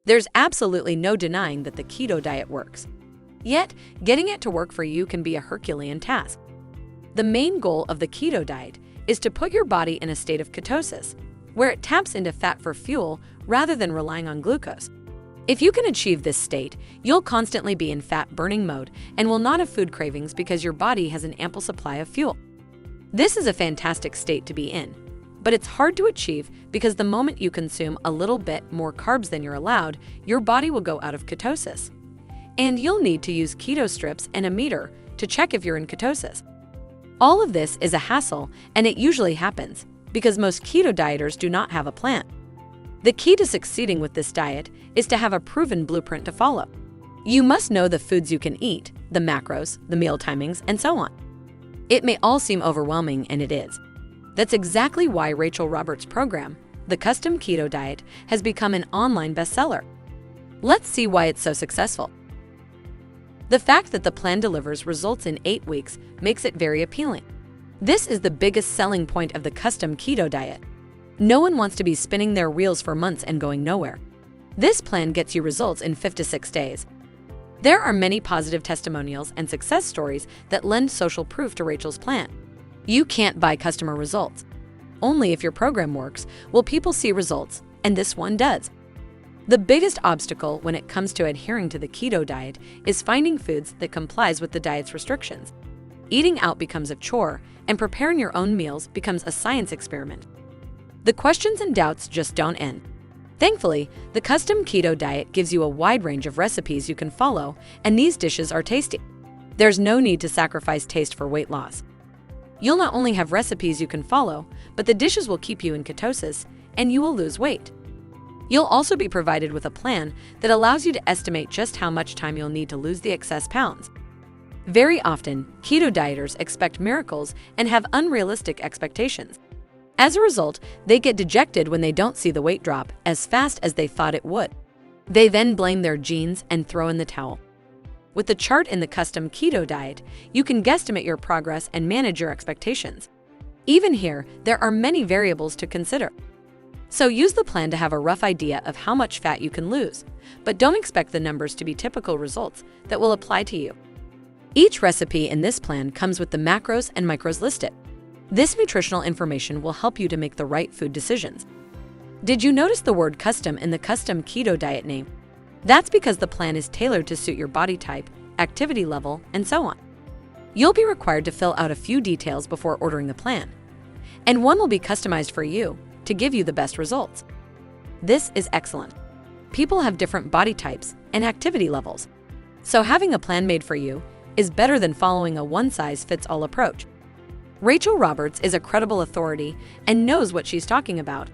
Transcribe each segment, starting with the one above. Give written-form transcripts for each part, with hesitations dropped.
There's absolutely no denying that the keto diet works. Yet, getting it to work for you can be a Herculean task. The main goal of the keto diet is to put your body in a state of ketosis, where it taps into fat for fuel rather than relying on glucose. If you can achieve this state, you'll constantly be in fat-burning mode and will not have food cravings because your body has an ample supply of fuel. This is a fantastic state to be in, but it's hard to achieve because the moment you consume a little bit more carbs than you're allowed, your body will go out of ketosis. And you'll need to use keto strips and a meter to check if you're in ketosis. All of this is a hassle, and it usually happens because most keto dieters do not have a plan. The key to succeeding with this diet is to have a proven blueprint to follow. You must know the foods you can eat, the macros, the meal timings, and so on. It may all seem overwhelming, and it is. That's exactly why Rachel Roberts' program, The Custom Keto Diet, has become an online bestseller. Let's see why it's so successful. The fact that the plan delivers results in 8 weeks makes it very appealing. This is the biggest selling point of the Custom Keto Diet. No one wants to be spinning their wheels for months and going nowhere. This plan gets you results in 5 to 6 days. There are many positive testimonials and success stories that lend social proof to Rachel's plan. You can't buy customer results. Only if your program works will people see results, and this one does. The biggest obstacle when it comes to adhering to the keto diet is finding foods that complies with the diet's restrictions. Eating out becomes a chore, and preparing your own meals becomes a science experiment. The questions and doubts just don't end. Thankfully, the Custom Keto Diet gives you a wide range of recipes you can follow, and these dishes are tasty. There's no need to sacrifice taste for weight loss. You'll not only have recipes you can follow, but the dishes will keep you in ketosis, and you will lose weight. You'll also be provided with a plan that allows you to estimate just how much time you'll need to lose the excess pounds. Very often, keto dieters expect miracles and have unrealistic expectations. As a result, they get dejected when they don't see the weight drop as fast as they thought it would. They then blame their genes and throw in the towel. With the chart in the Custom Keto Diet, you can guesstimate your progress and manage your expectations. Even here, there are many variables to consider. So use the plan to have a rough idea of how much fat you can lose, but don't expect the numbers to be typical results that will apply to you. Each recipe in this plan comes with the macros and micros listed. This nutritional information will help you to make the right food decisions. Did you notice the word custom in the Custom Keto Diet name? That's because the plan is tailored to suit your body type, activity level, and so on. You'll be required to fill out a few details before ordering the plan, and one will be customized for you to give you the best results. This is excellent. People have different body types and activity levels, so having a plan made for you is better than following a one-size-fits-all approach. Rachel Roberts is a credible authority and knows what she's talking about.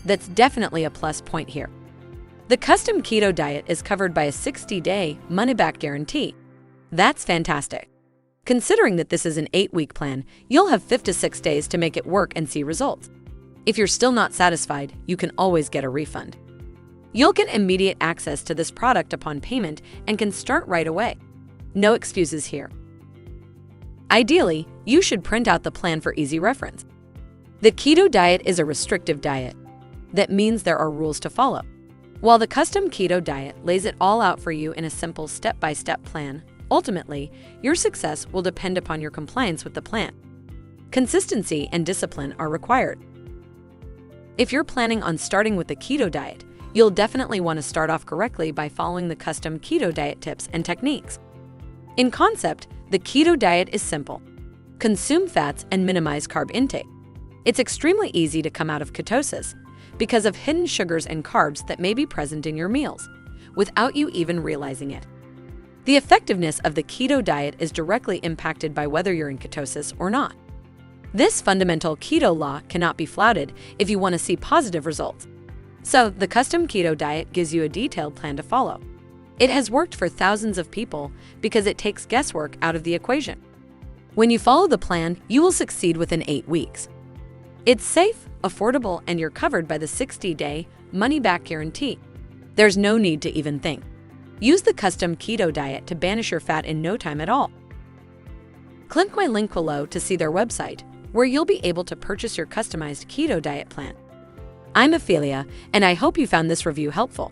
That's definitely a plus point here. The Custom Keto Diet is covered by a 60-day money-back guarantee. That's fantastic. Considering that this is an 8-week plan, you'll have 5 to 6 days to make it work and see results. If you're still not satisfied, you can always get a refund. You'll get immediate access to this product upon payment and can start right away. No excuses here. Ideally, you should print out the plan for easy reference. The keto diet is a restrictive diet. That means there are rules to follow. While the Custom Keto Diet lays it all out for you in a simple step-by-step plan, ultimately, your success will depend upon your compliance with the plan. Consistency and discipline are required. If you're planning on starting with the keto diet, you'll definitely want to start off correctly by following the Custom Keto Diet tips and techniques. In concept, the keto diet is simple. Consume fats and minimize carb intake. It's extremely easy to come out of ketosis because of hidden sugars and carbs that may be present in your meals, without you even realizing it. The effectiveness of the keto diet is directly impacted by whether you're in ketosis or not. This fundamental keto law cannot be flouted if you want to see positive results. So, the Custom Keto Diet gives you a detailed plan to follow. It has worked for thousands of people because it takes guesswork out of the equation. When you follow the plan, you will succeed within 8 weeks. It's safe, affordable, and you're covered by the 60-day money-back guarantee. There's no need to even think. Use the Custom Keto Diet to banish your fat in no time at all. Click my link below to see their website, where you'll be able to purchase your customized keto diet plan. I'm Ophelia, and I hope you found this review helpful.